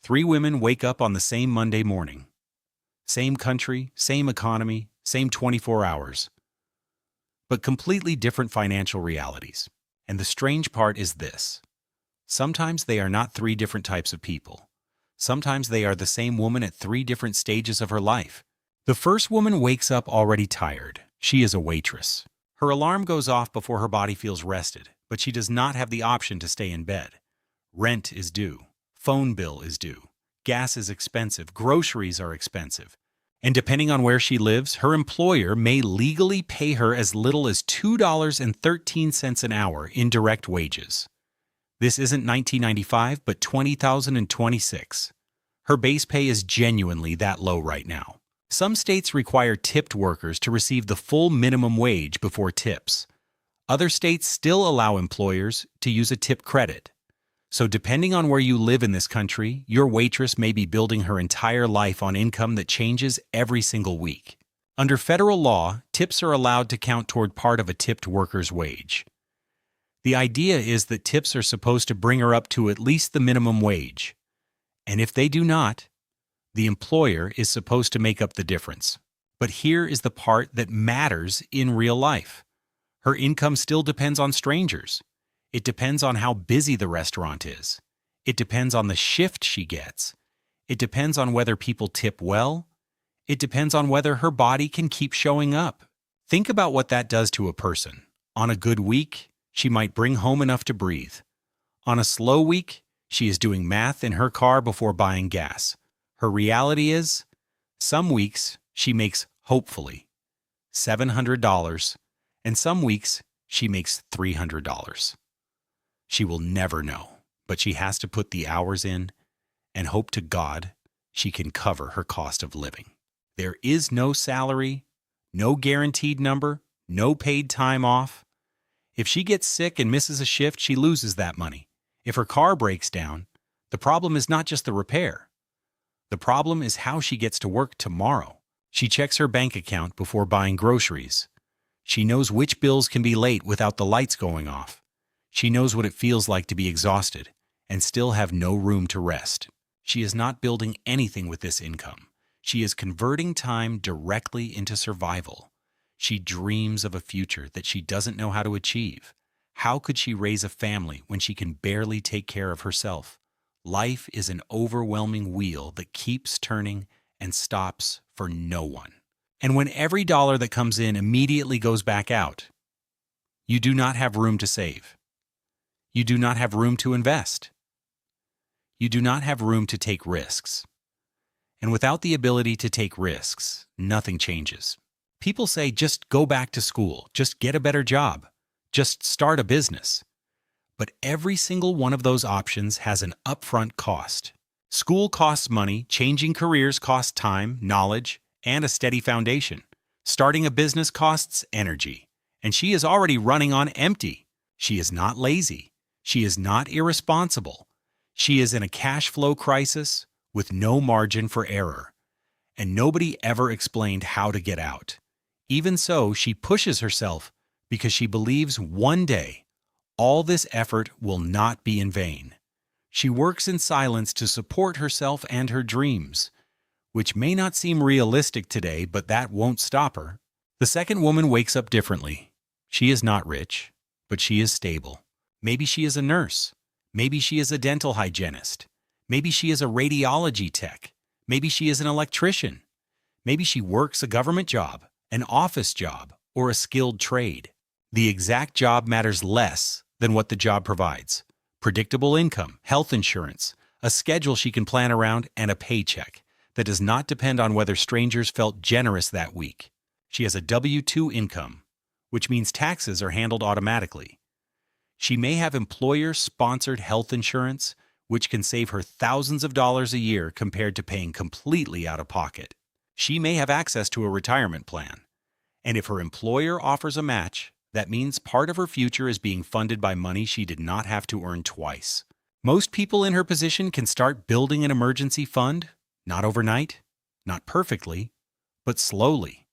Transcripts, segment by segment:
Three women wake up on the same Monday morning. Same country, same economy, same 24 hours. But completely different financial realities. And the strange part is this. Sometimes they are not three different types of people. Sometimes they are the same woman at three different stages of her life. The first woman wakes up already tired. She is a waitress. Her alarm goes off before her body feels rested, but she does not have the option to stay in bed. Rent is due. Phone bill is due. Gas is expensive. Groceries are expensive. And depending on where she lives, her employer may legally pay her as little as $2.13 an hour in direct wages. This isn't 1995, but 2026. Her base pay is genuinely that low right now. Some states require tipped workers to receive the full minimum wage before tips. Other states still allow employers to use a tip credit. So depending on where you live in this country, your waitress may be building her entire life on income that changes every single week. Under federal law, tips are allowed to count toward part of a tipped worker's wage. The idea is that tips are supposed to bring her up to at least the minimum wage. And if they do not, the employer is supposed to make up the difference. But here is the part that matters in real life. Her income still depends on strangers. It depends on how busy the restaurant is. It depends on the shift she gets. It depends on whether people tip well. It depends on whether her body can keep showing up. Think about what that does to a person. On a good week, she might bring home enough to breathe. On a slow week, she is doing math in her car before buying gas. Her reality is, some weeks she makes, hopefully, $700, and some weeks she makes $300. She will never know, but she has to put the hours in and hope to God she can cover her cost of living. There is no salary, no guaranteed number, no paid time off. If she gets sick and misses a shift, she loses that money. If her car breaks down, the problem is not just the repair. The problem is how she gets to work tomorrow. She checks her bank account before buying groceries. She knows which bills can be late without the lights going off. She knows what it feels like to be exhausted and still have no room to rest. She is not building anything with this income. She is converting time directly into survival. She dreams of a future that she doesn't know how to achieve. How could she raise a family when she can barely take care of herself? Life is an overwhelming wheel that keeps turning and stops for no one. And when every dollar that comes in immediately goes back out, you do not have room to save. You do not have room to invest. You do not have room to take risks. And without the ability to take risks, nothing changes. People say, just go back to school, just get a better job, just start a business. But every single one of those options has an upfront cost. School costs money, changing careers costs time, knowledge, and a steady foundation. Starting a business costs energy. And she is already running on empty. She is not lazy. She is not irresponsible. She is in a cash flow crisis with no margin for error. And nobody ever explained how to get out. Even so, she pushes herself because she believes one day all this effort will not be in vain. She works in silence to support herself and her dreams, which may not seem realistic today, but that won't stop her. The second woman wakes up differently. She is not rich, but she is stable. Maybe she is a nurse. Maybe she is a dental hygienist. Maybe she is a radiology tech. Maybe she is an electrician. Maybe she works a government job, an office job, or a skilled trade. The exact job matters less than what the job provides. Predictable income, health insurance, a schedule she can plan around, and a paycheck that does not depend on whether strangers felt generous that week. She has a W-2 income, which means taxes are handled automatically. She may have employer-sponsored health insurance, which can save her thousands of dollars a year compared to paying completely out of pocket. She may have access to a retirement plan. And if her employer offers a match, that means part of her future is being funded by money she did not have to earn twice. Most people in her position can start building an emergency fund, not overnight, not perfectly, but slowly.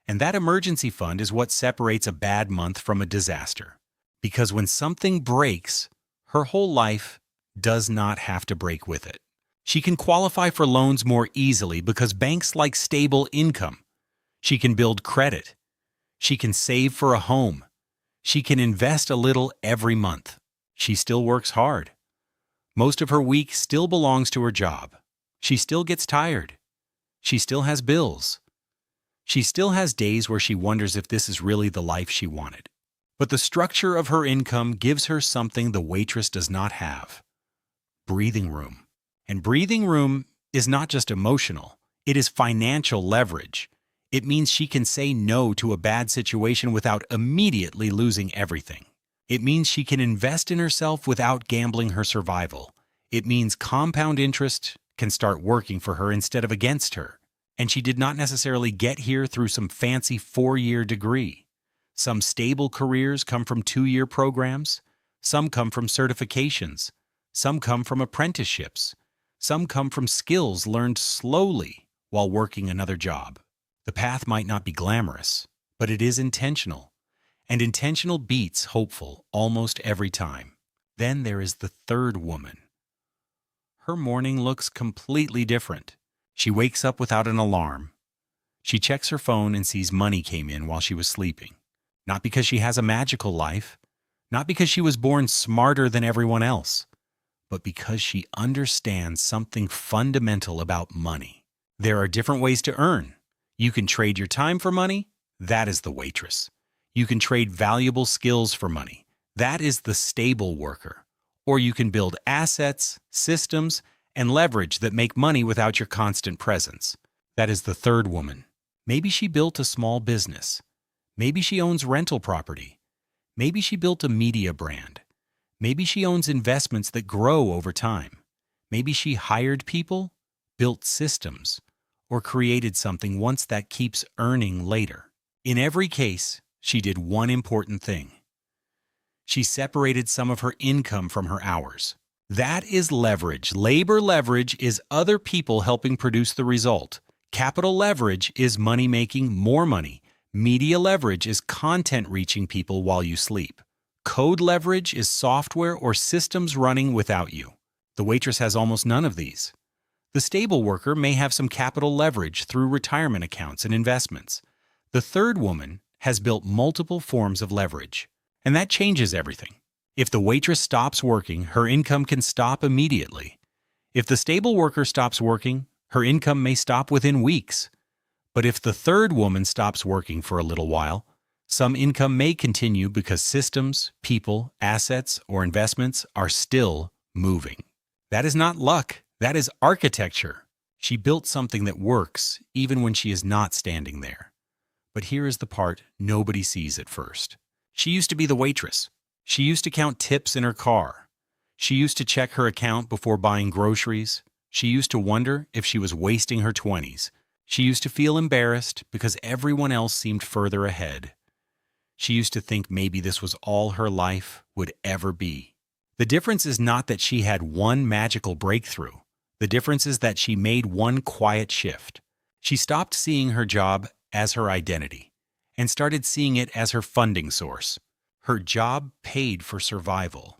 And that emergency fund is what separates a bad month from a disaster. Because when something breaks, her whole life does not have to break with it. She can qualify for loans more easily because banks like stable income. She can build credit. She can save for a home. She can invest a little every month. She still works hard. Most of her week still belongs to her job. She still gets tired. She still has bills. She still has days where she wonders if this is really the life she wanted. But the structure of her income gives her something the waitress does not have: breathing room. And breathing room is not just emotional, it is financial leverage. It means she can say no to a bad situation without immediately losing everything. It means she can invest in herself without gambling her survival. It means compound interest can start working for her instead of against her. And she did not necessarily get here through some fancy 4-year degree. Some stable careers come from 2-year programs. Some come from certifications. Some come from apprenticeships. Some come from skills learned slowly while working another job. The path might not be glamorous, but it is intentional. And intentional beats hopeful almost every time. Then there is the third woman. Her morning looks completely different. She wakes up without an alarm. She checks her phone and sees money came in while she was sleeping. Not because she has a magical life, not because she was born smarter than everyone else, but because she understands something fundamental about money. There are different ways to earn. You can trade your time for money. That is the waitress. You can trade valuable skills for money. That is the stable worker. Or you can build assets, systems, and leverage that make money without your constant presence. That is the third woman. Maybe she built a small business. Maybe she owns rental property. Maybe she built a media brand. Maybe she owns investments that grow over time. Maybe she hired people, built systems, or created something once that keeps earning later. In every case, she did one important thing. She separated some of her income from her hours. That is leverage. Labor leverage is other people helping produce the result. Capital leverage is money making more money. Media leverage is content reaching people while you sleep. Code leverage is software or systems running without you. The waitress has almost none of these. The stable worker may have some capital leverage through retirement accounts and investments. The third woman has built multiple forms of leverage. And that changes everything. If the waitress stops working, her income can stop immediately. If the stable worker stops working, her income may stop within weeks. But if the third woman stops working for a little while, some income may continue because systems, people, assets, or investments are still moving. That is not luck. That is architecture. She built something that works even when she is not standing there. But here is the part nobody sees at first. She used to be the waitress. She used to count tips in her car. She used to check her account before buying groceries. She used to wonder if she was wasting her 20s. She used to feel embarrassed because everyone else seemed further ahead. She used to think maybe this was all her life would ever be. The difference is not that she had one magical breakthrough. The difference is that she made one quiet shift. She stopped seeing her job as her identity and started seeing it as her funding source. Her job paid for survival.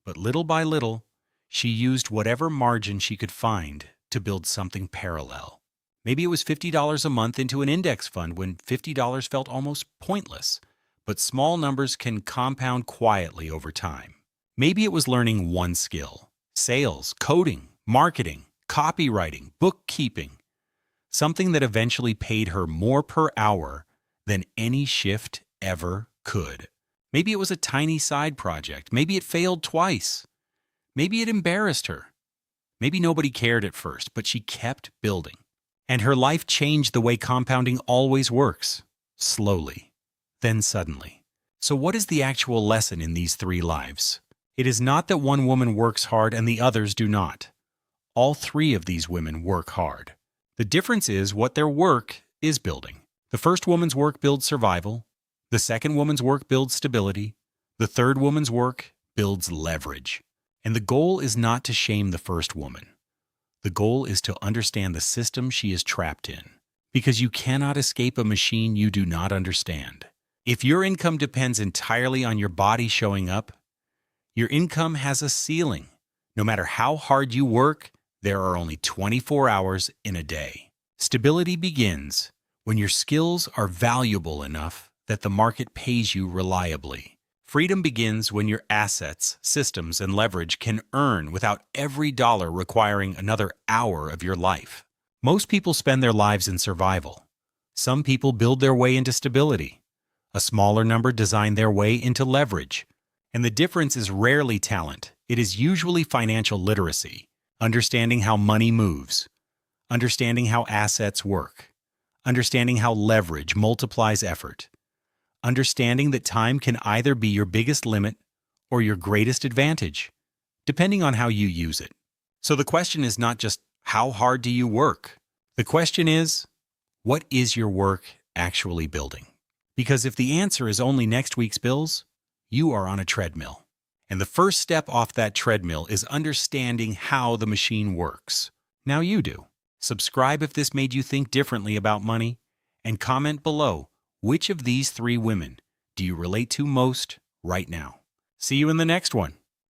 But little by little, she used whatever margin she could find to build something parallel. Maybe it was $50 a month into an index fund when $50 felt almost pointless, but small numbers can compound quietly over time. Maybe it was learning one skill: sales, coding, marketing, copywriting, bookkeeping, something that eventually paid her more per hour than any shift ever could. Maybe it was a tiny side project. Maybe it failed twice. Maybe it embarrassed her. Maybe nobody cared at first, but she kept building. And her life changed the way compounding always works. Slowly, then suddenly. So what is the actual lesson in these three lives? It is not that one woman works hard and the others do not. All three of these women work hard. The difference is what their work is building. The first woman's work builds survival. The second woman's work builds stability. The third woman's work builds leverage. And the goal is not to shame the first woman. The goal is to understand the system she is trapped in. Because you cannot escape a machine you do not understand. If your income depends entirely on your body showing up, your income has a ceiling. No matter how hard you work, There are only 24 hours in a day. Stability begins when your skills are valuable enough that the market pays you reliably. Freedom begins when your assets, systems, and leverage can earn without every dollar requiring another hour of your life. Most people spend their lives in survival. Some people build their way into stability. A smaller number design their way into leverage. And the difference is rarely talent. It is usually financial literacy, understanding how money moves, understanding how assets work, understanding how leverage multiplies effort, understanding that time can either be your biggest limit or your greatest advantage, depending on how you use it. So the question is not just how hard do you work? The question is, what is your work actually building? Because if the answer is only next week's bills, you are on a treadmill. And the first step off that treadmill is understanding how the machine works. Now you do. Subscribe if this made you think differently about money, and comment below which of these 3 women do you relate to most right now. See you in the next one.